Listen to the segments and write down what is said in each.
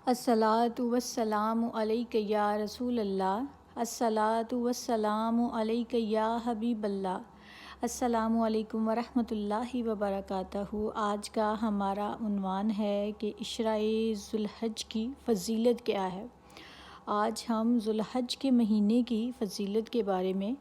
الصلاۃ والسلام علیک یا رسول اللہ، الصلاۃ والسلام علیک یا حبیب اللہ۔ السلام علیکم ورحمۃ اللہ وبرکاتہ۔ آج کا ہمارا عنوان ہے کہ عشرۂ ذوالحج کی فضیلت کیا ہے۔ آج ہم ذوالحج کے مہینے کی فضیلت کے بارے میں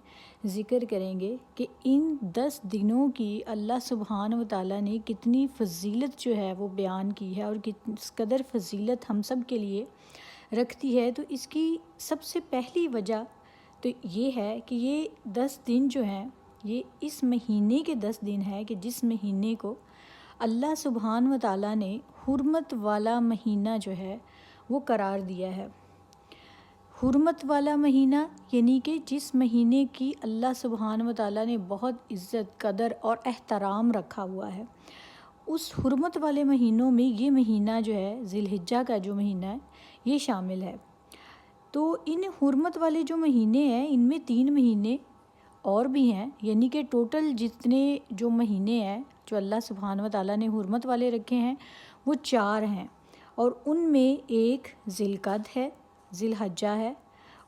ذکر کریں گے کہ ان 10 دنوں کی اللہ سبحانہ و تعالیٰ نے کتنی فضیلت جو ہے وہ بیان کی ہے، اور کس قدر فضیلت ہم سب کے لیے رکھتی ہے۔ تو اس کی سب سے پہلی وجہ تو یہ ہے کہ یہ 10 دن جو ہیں یہ اس مہینے کے 10 دن ہیں کہ جس مہینے کو اللہ سبحانہ و تعالیٰ نے حرمت والا مہینہ جو ہے وہ قرار دیا ہے۔ حرمت والا مہینہ یعنی کہ جس مہینے کی اللہ سبحانہ و تعالیٰ نے بہت عزت، قدر اور احترام رکھا ہوا ہے، اس حرمت والے مہینوں میں یہ مہینہ جو ہے ذی الحجہ کا جو مہینہ ہے یہ شامل ہے۔ تو ان حرمت والے جو مہینے ہیں ان میں 3 مہینے اور بھی ہیں، یعنی کہ ٹوٹل جتنے جو مہینے ہیں جو اللہ سبحانہ و تعالیٰ نے حرمت والے رکھے ہیں وہ 4 ہیں، اور ان میں ایک ذی القعدہ ہے، ذی الحجہ ہے،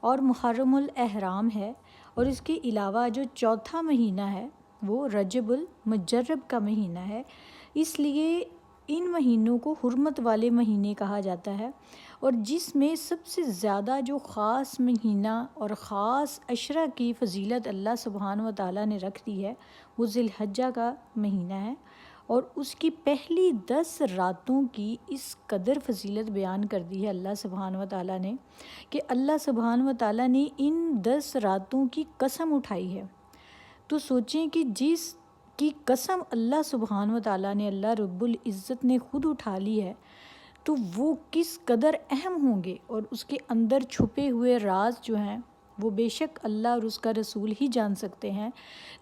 اور محرم الاحرام ہے، اور اس کے علاوہ جو چوتھا مہینہ ہے وہ رجب المجرب کا مہینہ ہے۔ اس لیے ان مہینوں کو حرمت والے مہینے کہا جاتا ہے، اور جس میں سب سے زیادہ جو خاص مہینہ اور خاص عشرہ کی فضیلت اللہ سبحانہ و تعالیٰ نے رکھ دی ہے وہ ذی الحجہ کا مہینہ ہے، اور اس کی پہلی 10 راتوں کی اس قدر فضیلت بیان کر دی ہے اللہ سبحانہ و تعالیٰ نے کہ اللہ سبحانہ و تعالیٰ نے ان 10 راتوں کی قسم اٹھائی ہے۔ تو سوچیں کہ جس کی قسم اللہ سبحانہ و تعالیٰ نے، اللہ رب العزت نے خود اٹھا لی ہے، تو وہ کس قدر اہم ہوں گے، اور اس کے اندر چھپے ہوئے راز جو ہیں وہ بے شک اللہ اور اس کا رسول ہی جان سکتے ہیں۔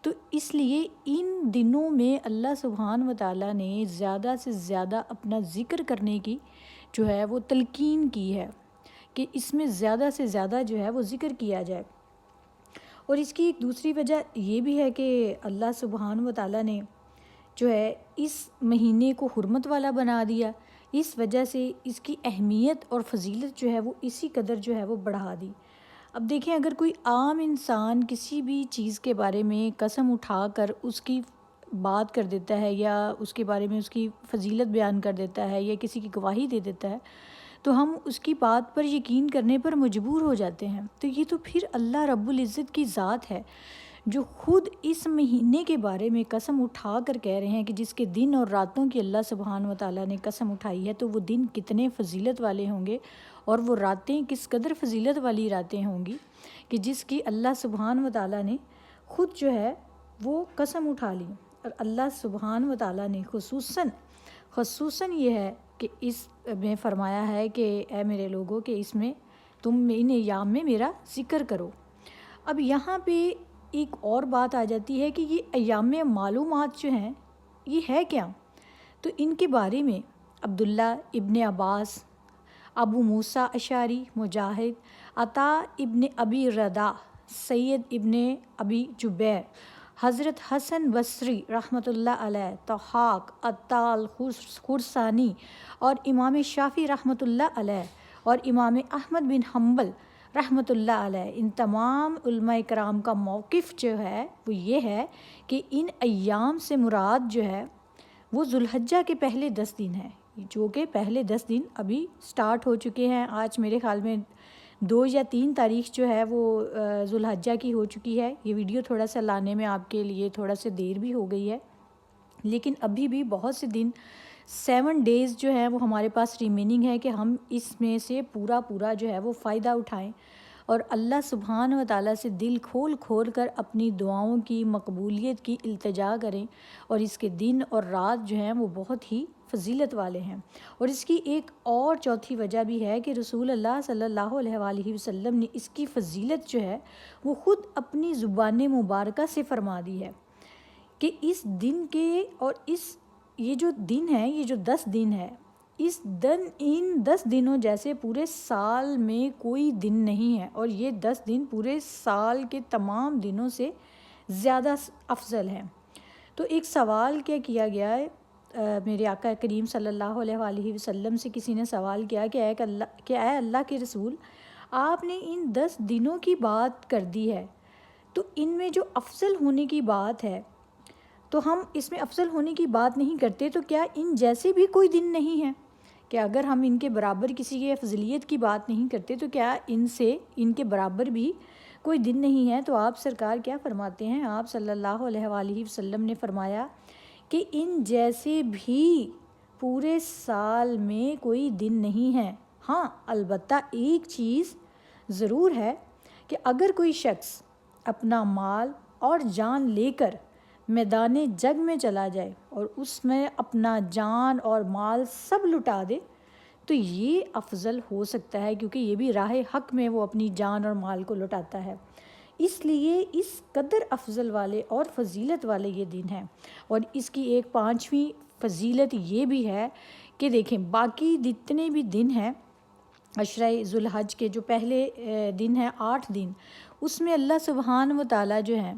تو اس لیے ان دنوں میں اللہ سبحانہ و تعالیٰ نے زیادہ سے زیادہ اپنا ذکر کرنے کی جو ہے وہ تلقین کی ہے کہ اس میں زیادہ سے زیادہ جو ہے وہ ذکر کیا جائے۔ اور اس کی ایک دوسری وجہ یہ بھی ہے کہ اللہ سبحانہ و تعالیٰ نے جو ہے اس مہینے کو حرمت والا بنا دیا، اس وجہ سے اس کی اہمیت اور فضیلت جو ہے وہ اسی قدر جو ہے وہ بڑھا دی۔ اب دیکھیں، اگر کوئی عام انسان کسی بھی چیز کے بارے میں قسم اٹھا کر اس کی بات کر دیتا ہے، یا اس کے بارے میں اس کی فضیلت بیان کر دیتا ہے، یا کسی کی گواہی دے دیتا ہے، تو ہم اس کی بات پر یقین کرنے پر مجبور ہو جاتے ہیں۔ تو یہ تو پھر اللہ رب العزت کی ذات ہے جو خود اس مہینے کے بارے میں قسم اٹھا کر کہہ رہے ہیں کہ جس کے دن اور راتوں کی اللہ سبحانہ و تعالیٰ نے قسم اٹھائی ہے، تو وہ دن کتنے فضیلت والے ہوں گے، اور وہ راتیں کس قدر فضیلت والی راتیں ہوں گی کہ جس کی اللہ سبحانہ و تعالیٰ نے خود جو ہے وہ قسم اٹھا لی۔ اور اللہ سبحانہ و تعالیٰ نے خصوصاً یہ ہے کہ اس میں فرمایا ہے کہ اے میرے لوگوں کہ اس میں تم ان ایام میں میرا ذکر کرو۔ اب یہاں پہ ایک اور بات آ جاتی ہے کہ یہ ایام معلومات جو ہیں یہ ہے کیا؟ تو ان کے بارے میں عبداللہ ابن عباس، ابو موسیٰ اشعری، مجاہد، عطا ابن ابی رباح، سعید ابن ابی جبیر، حضرت حسن بصری رحمۃ اللہ علیہ، ضحاک، عطال خراسانی، اور امام شافعی رحمۃ اللہ علیہ، اور امام احمد بن حنبل رحمۃ اللہ علیہ، ان تمام علماء کرام کا موقف جو ہے وہ یہ ہے کہ ان ایام سے مراد جو ہے وہ ذوالحجہ کے پہلے 10 دن ہیں، جو کہ پہلے 10 دن ابھی سٹارٹ ہو چکے ہیں۔ آج میرے خیال میں 2 یا 3 تاریخ جو ہے وہ ذوالحجہ کی ہو چکی ہے۔ یہ ویڈیو تھوڑا سا لانے میں آپ کے لیے تھوڑا سا دیر بھی ہو گئی ہے، لیکن ابھی بھی بہت سے دن 7 ڈیز جو ہیں وہ ہمارے پاس ریمیننگ ہے کہ ہم اس میں سے پورا جو ہے وہ فائدہ اٹھائیں، اور اللہ سبحانہ و تعالیٰ سے دل کھول کر اپنی دعاؤں کی مقبولیت کی التجا کریں، اور اس کے دن اور رات جو ہیں وہ بہت ہی فضیلت والے ہیں۔ اور اس کی ایک اور چوتھی وجہ بھی ہے کہ رسول اللہ صلی اللہ علیہ وآلہ وسلم نے اس کی فضیلت جو ہے وہ خود اپنی زبان مبارکہ سے فرما دی ہے کہ اس دن کے اور یہ جو دن ہے، یہ جو 10 دن ہے، ان 10 دنوں جیسے پورے سال میں کوئی دن نہیں ہے، اور یہ 10 دن پورے سال کے تمام دنوں سے زیادہ افضل ہیں۔ تو ایک سوال کیا گیا ہے میرے آقا کریم صلی اللہ علیہ وآلہ وسلم سے کسی نے سوال کیا کہ اے اللہ کے رسول، آپ نے ان 10 دنوں کی بات کر دی ہے، تو ان میں جو افضل ہونے کی بات ہے تو ہم اس میں افضل ہونے کی بات نہیں کرتے، تو کیا ان جیسے بھی کوئی دن نہیں ہے؟ کہ اگر ہم ان کے برابر کسی کی افضلیت کی بات نہیں کرتے تو کیا ان کے برابر بھی کوئی دن نہیں ہے؟ تو آپ سرکار کیا فرماتے ہیں؟ آپ صلی اللہ علیہ وآلہ وسلم نے فرمایا کہ ان جیسے بھی پورے سال میں کوئی دن نہیں ہے۔ ہاں البتہ ایک چیز ضرور ہے کہ اگر کوئی شخص اپنا مال اور جان لے کر میدان جنگ میں چلا جائے اور اس میں اپنا جان اور مال سب لٹا دے تو یہ افضل ہو سکتا ہے، کیونکہ یہ بھی راہ حق میں وہ اپنی جان اور مال کو لٹاتا ہے۔ اس لیے اس قدر افضل والے اور فضیلت والے یہ دن ہیں۔ اور اس کی ایک 5ویں فضیلت یہ بھی ہے کہ دیکھیں باقی جتنے بھی دن ہیں عشرہ ذو الحج کے جو پہلے دن ہیں 8 دن، اس میں اللہ سبحانہ و تعالیٰ جو ہیں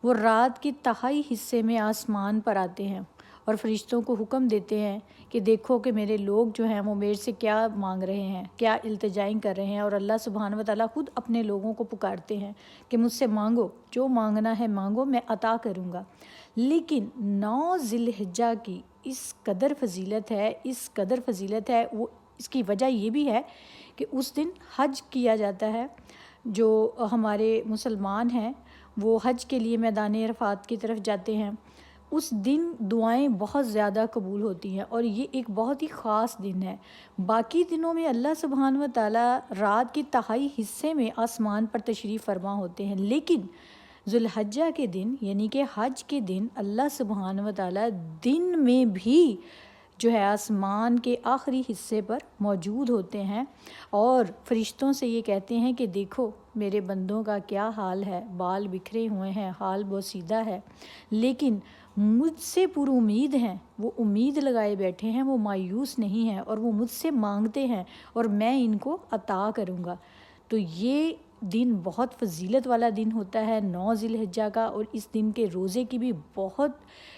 وہ رات کے تہائی حصے میں آسمان پر آتے ہیں اور فرشتوں کو حکم دیتے ہیں کہ دیکھو کہ میرے لوگ جو ہیں وہ میرے سے کیا مانگ رہے ہیں، کیا التجائیں کر رہے ہیں، اور اللہ سبحانہ و تعالیٰ خود اپنے لوگوں کو پکارتے ہیں کہ مجھ سے مانگو، جو مانگنا ہے مانگو، میں عطا کروں گا۔ لیکن 9 ذی الحجہ کی اس قدر فضیلت ہے، وہ اس کی وجہ یہ بھی ہے کہ اس دن حج کیا جاتا ہے۔ جو ہمارے مسلمان ہیں وہ حج کے لیے میدان عرفات کی طرف جاتے ہیں، اس دن دعائیں بہت زیادہ قبول ہوتی ہیں اور یہ ایک بہت ہی خاص دن ہے۔ باقی دنوں میں اللہ سبحانہ و تعالیٰ رات کے تہائی حصے میں آسمان پر تشریف فرما ہوتے ہیں، لیکن ذو الحجہ کے دن یعنی کہ حج کے دن اللہ سبحانہ و تعالیٰ دن میں بھی جو ہے آسمان کے آخری حصے پر موجود ہوتے ہیں اور فرشتوں سے یہ کہتے ہیں کہ دیکھو میرے بندوں کا کیا حال ہے، بال بکھرے ہوئے ہیں، حال بوسیدہ ہے، لیکن مجھ سے پر امید ہیں، وہ امید لگائے بیٹھے ہیں، وہ مایوس نہیں ہیں اور وہ مجھ سے مانگتے ہیں اور میں ان کو عطا کروں گا۔ تو یہ دن بہت فضیلت والا دن ہوتا ہے 9 ذی الحجہ کا، اور اس دن کے روزے کی بھی بہت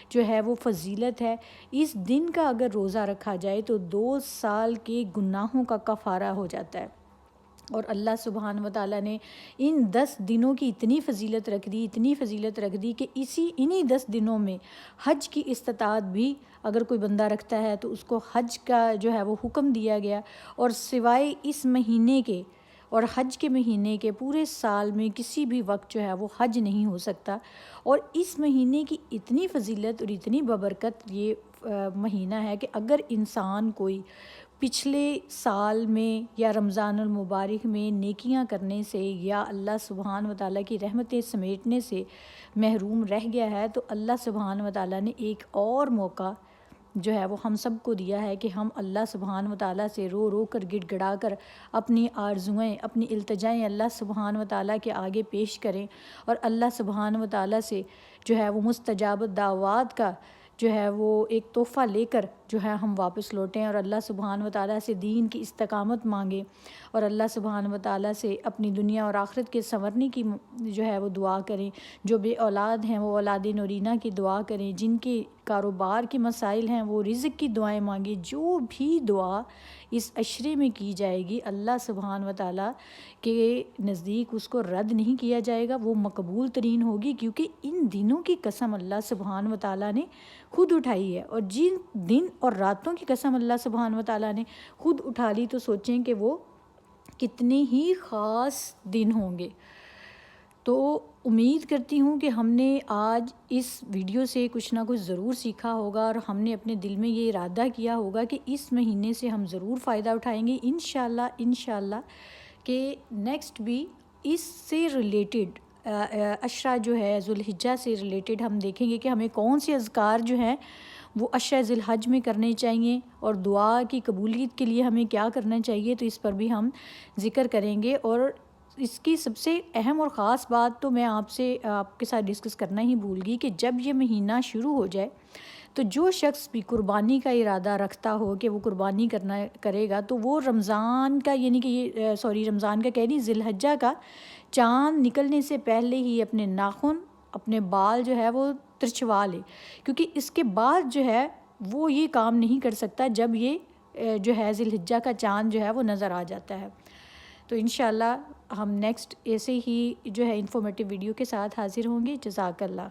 جو ہے وہ فضیلت ہے۔ اس دن کا اگر روزہ رکھا جائے تو 2 سال کے گناہوں کا کفارہ ہو جاتا ہے، اور اللہ سبحانہ و تعالیٰ نے ان 10 دنوں کی اتنی فضیلت رکھ دی کہ انہی 10 دنوں میں حج کی استطاعت بھی اگر کوئی بندہ رکھتا ہے تو اس کو حج کا جو ہے وہ حکم دیا گیا، اور سوائے اس مہینے کے اور حج کے مہینے کے پورے سال میں کسی بھی وقت جو ہے وہ حج نہیں ہو سکتا۔ اور اس مہینے کی اتنی فضیلت اور اتنی ببرکت یہ مہینہ ہے کہ اگر انسان کوئی پچھلے سال میں یا رمضان المبارک میں نیکیاں کرنے سے یا اللہ سبحانہ و تعالیٰ کی رحمتیں سمیٹنے سے محروم رہ گیا ہے تو اللہ سبحانہ و تعالیٰ نے ایک اور موقع جو ہے وہ ہم سب کو دیا ہے کہ ہم اللہ سبحانہ و تعالیٰ سے رو رو کر گڑ گڑا کر اپنی آرزوئیں، اپنی التجائیں اللہ سبحانہ و تعالیٰ کے آگے پیش کریں، اور اللہ سبحانہ و تعالیٰ سے جو ہے وہ مستجاب الدعوات کا جو ہے وہ ایک تحفہ لے کر جو ہے ہم واپس لوٹیں، اور اللہ سبحانہ و تعالیٰ سے دین کی استقامت مانگیں، اور اللہ سبحانہ و تعالیٰ سے اپنی دنیا اور آخرت کے سنورنے کی جو ہے وہ دعا کریں۔ جو بے اولاد ہیں وہ اولاد نورینہ کی دعا کریں، جن کے کاروبار کے مسائل ہیں وہ رزق کی دعائیں مانگیں۔ جو بھی دعا اس عشرے میں کی جائے گی اللہ سبحانہ و تعالیٰ کے نزدیک اس کو رد نہیں کیا جائے گا، وہ مقبول ترین ہوگی، کیونکہ ان دنوں کی قسم اللہ سبحانہ و تعالیٰ نے خود اٹھائی ہے، اور جن دن اور راتوں کی قسم اللہ سبحانہ و تعالیٰ نے خود اٹھا لی تو سوچیں کہ وہ کتنے ہی خاص دن ہوں گے۔ تو امید کرتی ہوں کہ ہم نے آج اس ویڈیو سے کچھ نہ کچھ ضرور سیکھا ہوگا، اور ہم نے اپنے دل میں یہ ارادہ کیا ہوگا کہ اس مہینے سے ہم ضرور فائدہ اٹھائیں گے انشاءاللہ کہ نیکسٹ بھی اس سے ریلیٹڈ عشرہ جو ہے ذو الحجہ سے ریلیٹڈ ہم دیکھیں گے کہ ہمیں کون سے اذکار جو ہیں وہ عشرہ ذی الحج میں کرنے چاہیے، اور دعا کی قبولیت کے لیے ہمیں کیا کرنا چاہیے، تو اس پر بھی ہم ذکر کریں گے۔ اور اس کی سب سے اہم اور خاص بات تو میں آپ کے ساتھ ڈسکس کرنا ہی بھول گئی کہ جب یہ مہینہ شروع ہو جائے تو جو شخص بھی قربانی کا ارادہ رکھتا ہو کہ وہ قربانی کرے گا تو وہ رمضان کا یعنی کہ رمضان کا کہہ نہیں ذی الحجہ کا چاند نکلنے سے پہلے ہی اپنے ناخن، اپنے بال جو ہے وہ ترچھوا لے، کیونکہ اس کے بعد جو ہے وہ یہ کام نہیں کر سکتا جب یہ جو ہے ذی الحجہ کا چاند جو ہے وہ نظر آ جاتا ہے۔ تو انشاءاللہ ہم نیکسٹ ایسے ہی جو ہے انفارمیٹیو ویڈیو کے ساتھ حاضر ہوں گے۔ جزاک اللہ۔